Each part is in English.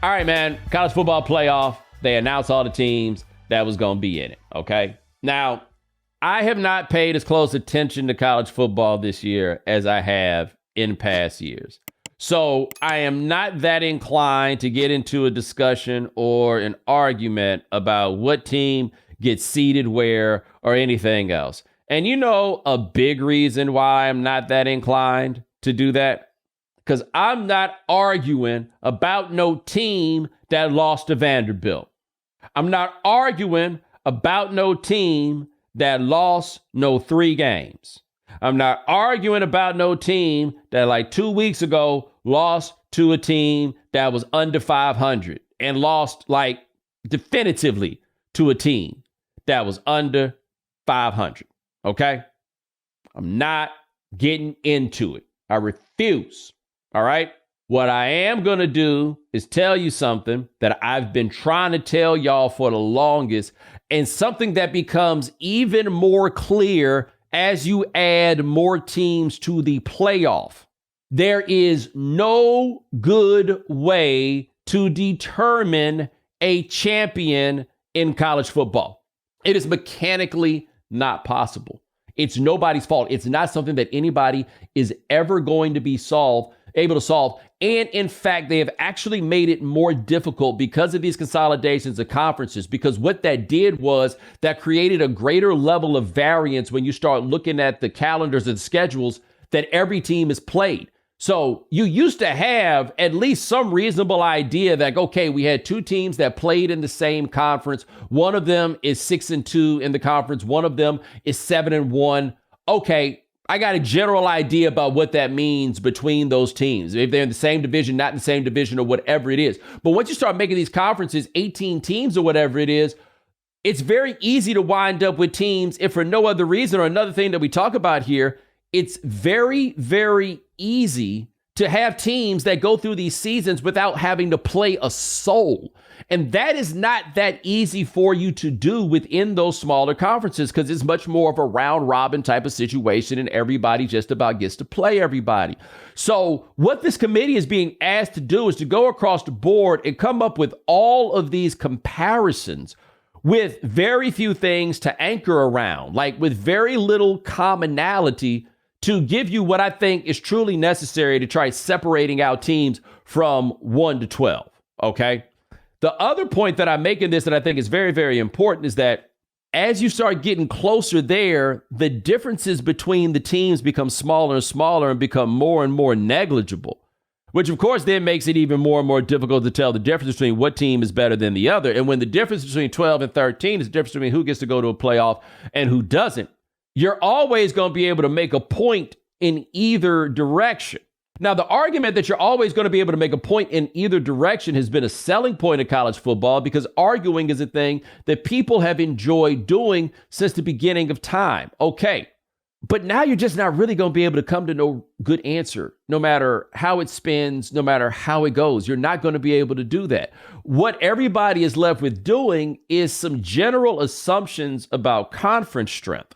All right, man, college football playoff. They announced all the teams that was going to be in it, okay? Now, I have not paid as close attention to college football this year as I have in past years. So I am not that inclined to get into a discussion or an argument about what team gets seeded where or anything else. And you know a big reason why I'm not that inclined to do that? Because I'm not arguing about no team that lost to Vanderbilt. I'm not arguing about no team that lost no 3 games. I'm not arguing about no team that like 2 weeks ago lost to a team that was under 500 and lost like definitively to a team that was under 500. Okay? I'm not getting into it. I refuse. All right. What I am going to do is tell you something that I've been trying to tell y'all for the longest, and something that becomes even more clear as you add more teams to the playoff. There is no good way to determine a champion in college football. It is mechanically not possible. It's nobody's fault. It's not something that anybody is ever going to be able to solve. And in fact, they have actually made it more difficult because of these consolidations of conferences, because what that did was that created a greater level of variance when you start looking at the calendars and schedules that every team has played. So you used to have at least some reasonable idea that, okay, we had 2 teams that played in the same conference. One of them is 6-2 in the conference. One of them is 7-1. Okay, I got a general idea about what that means between those teams. If they're in the same division, not in the same division, or whatever it is. But once you start making these conferences 18 teams or whatever it is, it's very easy to wind up with teams, if for no other reason, or another thing that we talk about here, it's very, very easy to have teams that go through these seasons without having to play a soul. And that is not that easy for you to do within those smaller conferences, because it's much more of a round robin type of situation and everybody just about gets to play everybody. So what this committee is being asked to do is to go across the board and come up with all of these comparisons with very few things to anchor around, like with very little commonality, to give you what I think is truly necessary to try separating out teams from 1 to 12, okay? The other point that I make in this that I think is very, very important is that as you start getting closer there, the differences between the teams become smaller and smaller and become more and more negligible, which of course then makes it even more and more difficult to tell the difference between what team is better than the other. And when the difference between 12 and 13 is the difference between who gets to go to a playoff and who doesn't, you're always going to be able to make a point in either direction. Now, the argument that you're always going to be able to make a point in either direction has been a selling point of college football, because arguing is a thing that people have enjoyed doing since the beginning of time. Okay, but now you're just not really going to be able to come to no good answer, no matter how it spins, no matter how it goes. You're not going to be able to do that. What everybody is left with doing is some general assumptions about conference strength,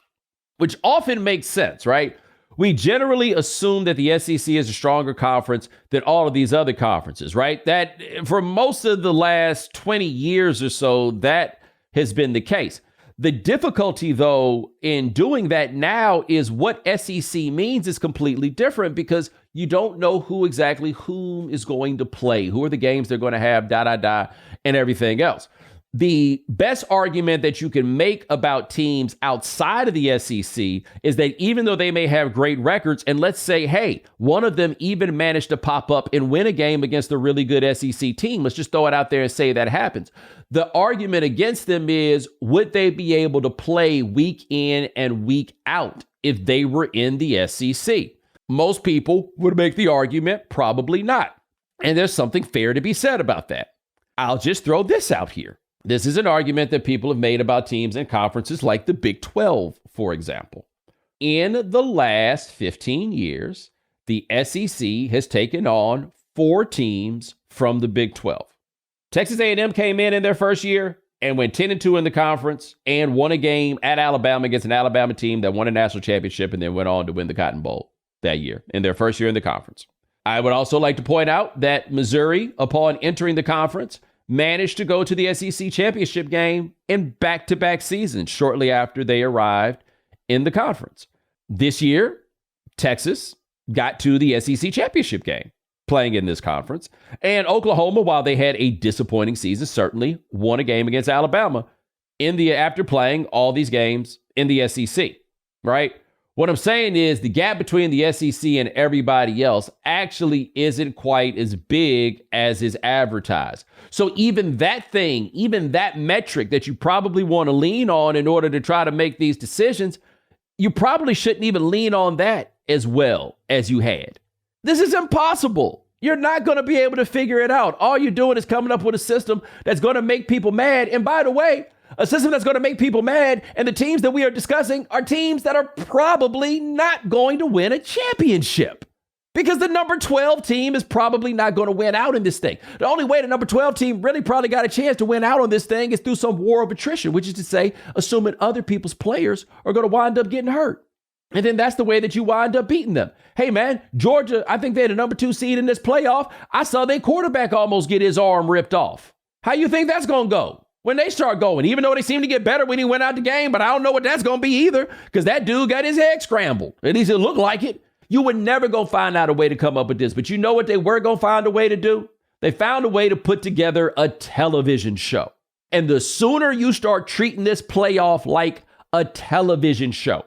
which often makes sense, right? We generally assume that the SEC is a stronger conference than all of these other conferences, right? That for most of the last 20 years or so, that has been the case. The difficulty, though, in doing that now is what SEC means is completely different, because you don't know who whom is going to play, who are the games they're going to have, and everything else. The best argument that you can make about teams outside of the SEC is that even though they may have great records, and let's say, hey, one of them even managed to pop up and win a game against a really good SEC team, let's just throw it out there and say that happens. The argument against them is, would they be able to play week in and week out if they were in the SEC? Most people would make the argument, probably not. And there's something fair to be said about that. I'll just throw this out here. This is an argument that people have made about teams and conferences like the Big 12, for example. In the last 15 years, the SEC has taken on 4 teams from the Big 12. Texas A&M came in their first year and went 10-2 in the conference and won a game at Alabama against an Alabama team that won a national championship and then went on to win the Cotton Bowl that year in their first year in the conference. I would also like to point out that Missouri, upon entering the conference, managed to go to the SEC championship game in back-to-back seasons shortly after they arrived in the conference. This year, Texas got to the SEC championship game playing in this conference. And Oklahoma, while they had a disappointing season, certainly won a game against Alabama after playing all these games in the SEC, right? What I'm saying is the gap between the SEC and everybody else actually isn't quite as big as is advertised. So even that metric that you probably want to lean on in order to try to make these decisions, you probably shouldn't even lean on that as well as you had. This is impossible. You're not going to be able to figure it out. All you're doing is coming up with a system that's going to make people mad. And by the way, a system that's going to make people mad, and the teams that we are discussing are teams that are probably not going to win a championship because the number 12 team is probably not going to win out in this thing. The only way the number 12 team really probably got a chance to win out on this thing is through some war of attrition, which is to say, assuming other people's players are going to wind up getting hurt. And then that's the way that you wind up beating them. Hey, man, Georgia, I think they're the number 2 seed in this playoff. I saw their quarterback almost get his arm ripped off. How you think that's going to go when they start going? Even though they seem to get better when he went out the game, but I don't know what that's going to be either because that dude got his head scrambled. At least it looked like it. You would never go find out a way to come up with this. But you know what they were going to find a way to do? They found a way to put together a television show. And the sooner you start treating this playoff like a television show,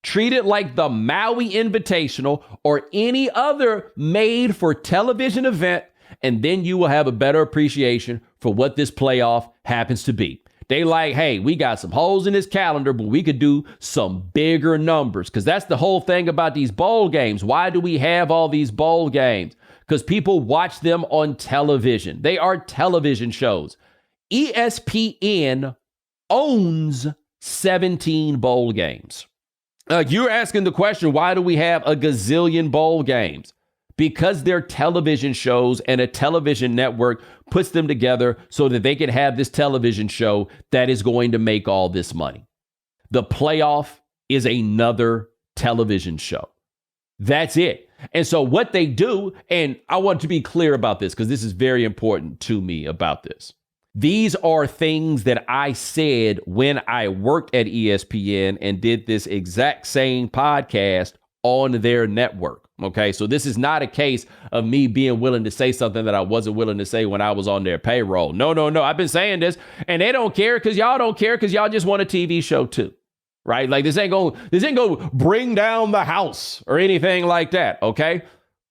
treat it like the Maui Invitational or any other made for television event, and then you will have a better appreciation for what this playoff happens to be. They like, hey, we got some holes in this calendar, but we could do some bigger numbers because that's the whole thing about these bowl games. Why do we have all these bowl games? Because people watch them on television. They are television shows. ESPN owns 17 bowl games. You're asking the question, why do we have a gazillion bowl games? Because they're television shows and a television network puts them together so that they can have this television show that is going to make all this money. The playoff is another television show. That's it. And so what they do, and I want to be clear about this because this is very important to me about this. These are things that I said when I worked at ESPN and did this exact same podcast on their network. Okay, so this is not a case of me being willing to say something that I wasn't willing to say when I was on their payroll. No. I've been saying this and they don't care because y'all don't care because y'all just want a TV show too. Right? Like this ain't gonna bring down the house or anything like that. Okay.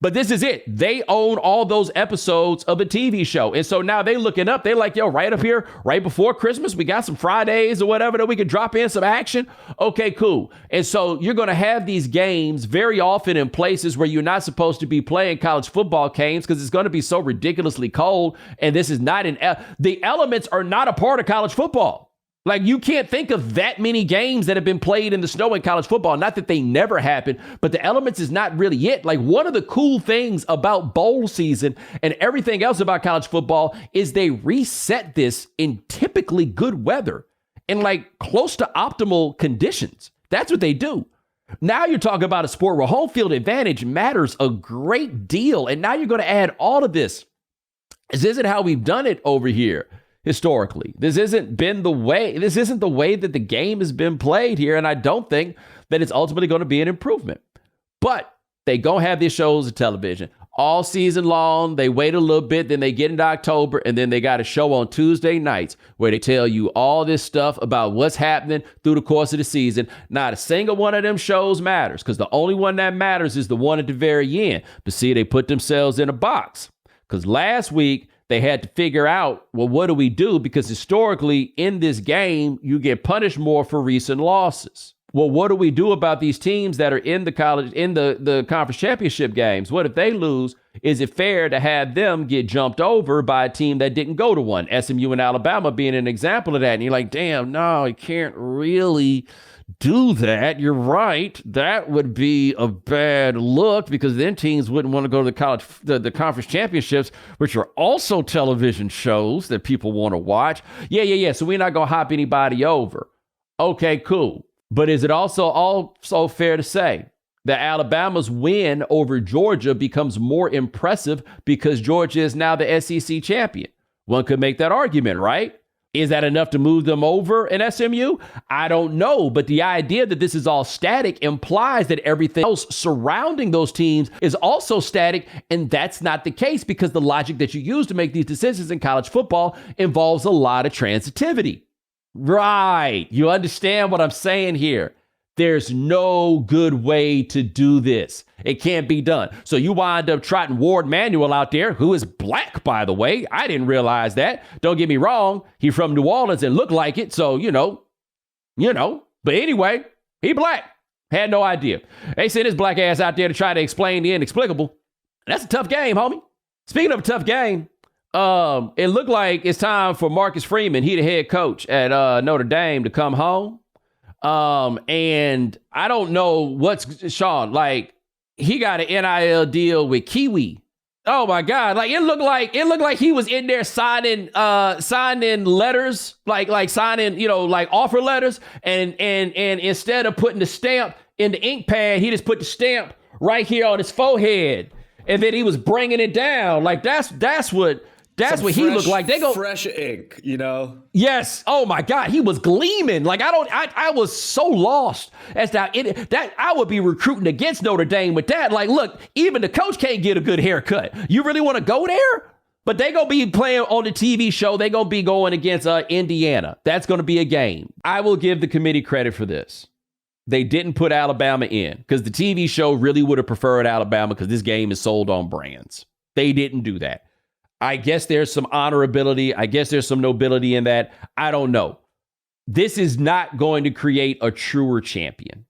But this is it. They own all those episodes of a TV show. And so now they looking up. They like, yo, right up here, right before Christmas, we got some Fridays or whatever that we could drop in some action. Okay, cool. And so you're going to have these games very often in places where you're not supposed to be playing college football games because it's going to be so ridiculously cold. And this is not the elements are not a part of college football. Like you can't think of that many games that have been played in the snow in college football. Not that they never happen, but the elements is not really it. Like one of the cool things about bowl season and everything else about college football is they reset this in typically good weather and like close to optimal conditions. That's what they do. Now you're talking about a sport where home field advantage matters a great deal. And now you're going to add all of this. This isn't how we've done it over here. Historically, this isn't the way that the game has been played here. And I don't think that it's ultimately going to be an improvement. But they go have these shows on television all season long. They wait a little bit, then they get into October, and then they got a show on Tuesday nights where they tell you all this stuff about what's happening through the course of the season. Not a single one of them shows matters because the only one that matters is the one at the very end. But see, they put themselves in a box because last week, they had to figure out, well, what do we do? Because historically in this game, you get punished more for recent losses. Well, what do we do about these teams that are in the conference championship games? What if they lose? Is it fair to have them get jumped over by a team that didn't go to one? SMU and Alabama being an example of that. And you're like, damn, no, you can't really do that. You're right. That would be a bad look because then teams wouldn't want to go to the conference championships, which are also television shows that people want to watch. Yeah. So we're not going to hop anybody over. Okay, cool. But is it also fair to say that Alabama's win over Georgia becomes more impressive because Georgia is now the SEC champion. One could make that argument, right? Is that enough to move them over in SMU? I don't know. But the idea that this is all static implies that everything else surrounding those teams is also static. And that's not the case, because the logic that you use to make these decisions in college football involves a lot of transitivity. Right. You understand what I'm saying here? There's no good way to do this. It can't be done. So you wind up trotting Ward Manuel out there, who is black, by the way. I didn't realize that. Don't get me wrong. He's from New Orleans and looked like it. So, you know. But anyway, he black. Had no idea. They sent his black ass out there to try to explain the inexplicable. That's a tough game, homie. Speaking of a tough game, it looked like it's time for Marcus Freeman, he the head coach at Notre Dame, to come home. And I don't know what's Sean, like, he got an NIL deal with Kiwi. Oh my God. Like, it looked like he was in there signing letters, like signing, like offer letters. And instead of putting the stamp in the ink pad, he just put the stamp right here on his forehead. And then he was bringing it down. Like, that's what he looked like. They go fresh ink, Yes. Oh my God. He was gleaming. Like, I was so lost as that I would be recruiting against Notre Dame with that. Like, look, even the coach can't get a good haircut. You really want to go there? But they going to be playing on the TV show. They going to be going against Indiana. That's going to be a game. I will give the committee credit for this. They didn't put Alabama in because the TV show really would have preferred Alabama because this game is sold on brands. They didn't do that. I guess there's some honorability. I guess there's some nobility in that. I don't know. This is not going to create a truer champion.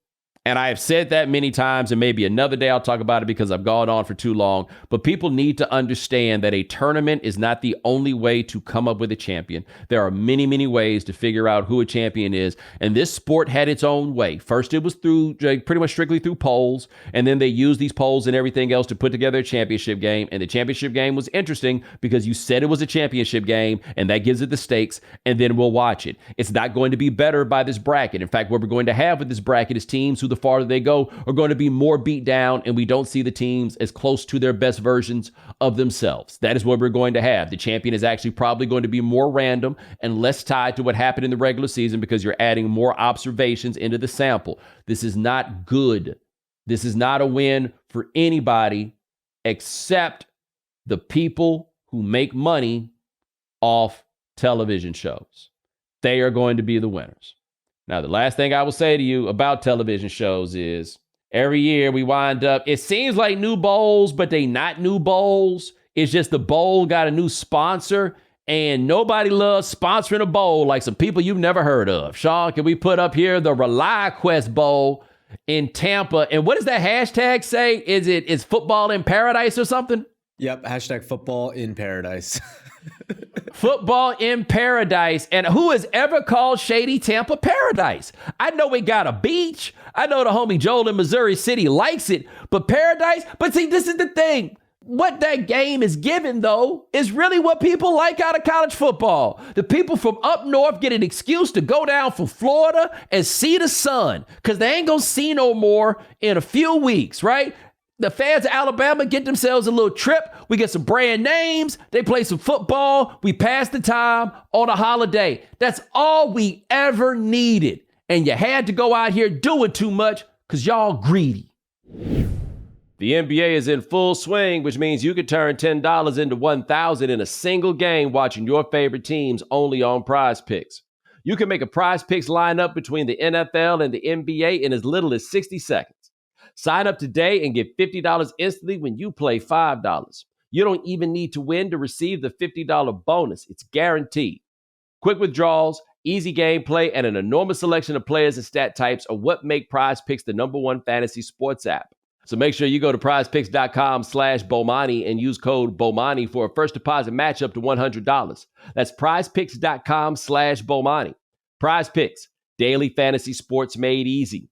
And I have said that many times, and maybe another day I'll talk about it because I've gone on for too long. But people need to understand that a tournament is not the only way to come up with a champion. There are many, many ways to figure out who a champion is. And this sport had its own way. First, it was through pretty much strictly through polls. And then they used these polls and everything else to put together a championship game. And the championship game was interesting because you said it was a championship game, and that gives it the stakes. And then we'll watch it. It's not going to be better by this bracket. In fact, what we're going to have with this bracket is teams who the farther they go are going to be more beat down, and we don't see the teams as close to their best versions of themselves. That is what we're going to have. The champion is actually probably going to be more random and less tied to what happened in the regular season because you're adding more observations into the sample. This is not good. This is not a win for anybody except the people who make money off television shows. They are going to be the winners. Now, the last thing I will say to you about television shows is every year we wind up, it seems like new bowls, but they not new bowls. It's just the bowl got a new sponsor, and nobody loves sponsoring a bowl like some people you've never heard of. Sean, can we put up here the ReliaQuest Bowl in Tampa? And what does that hashtag say? Is football in paradise or something? Yep. Hashtag football in paradise. Football in paradise. And who has ever called Shady Tampa paradise? I know we got a beach. I know the homie Joel in Missouri City likes it, but paradise. But see, this is the thing. What that game is given, though, is really what people like out of college football. The people from up north get an excuse to go down from Florida and see the sun because they ain't going to see no more in a few weeks, right? The fans of Alabama get themselves a little trip. We get some brand names. They play some football. We pass the time on a holiday. That's all we ever needed. And you had to go out here doing too much because y'all greedy. The NBA is in full swing, which means you could turn $10 into $1,000 in a single game watching your favorite teams only on Prize Picks. You can make a Prize Picks lineup between the NFL and the NBA in as little as 60 seconds. Sign up today and get $50 instantly when you play $5. You don't even need to win to receive the $50 bonus. It's guaranteed. Quick withdrawals, easy gameplay, and an enormous selection of players and stat types are what make Prize Picks the #1 fantasy sports app. So make sure you go to prizepicks.com/Bomani and use code Bomani for a first deposit match up to $100. That's prizepicks.com/Bomani. Prize Picks, daily fantasy sports made easy.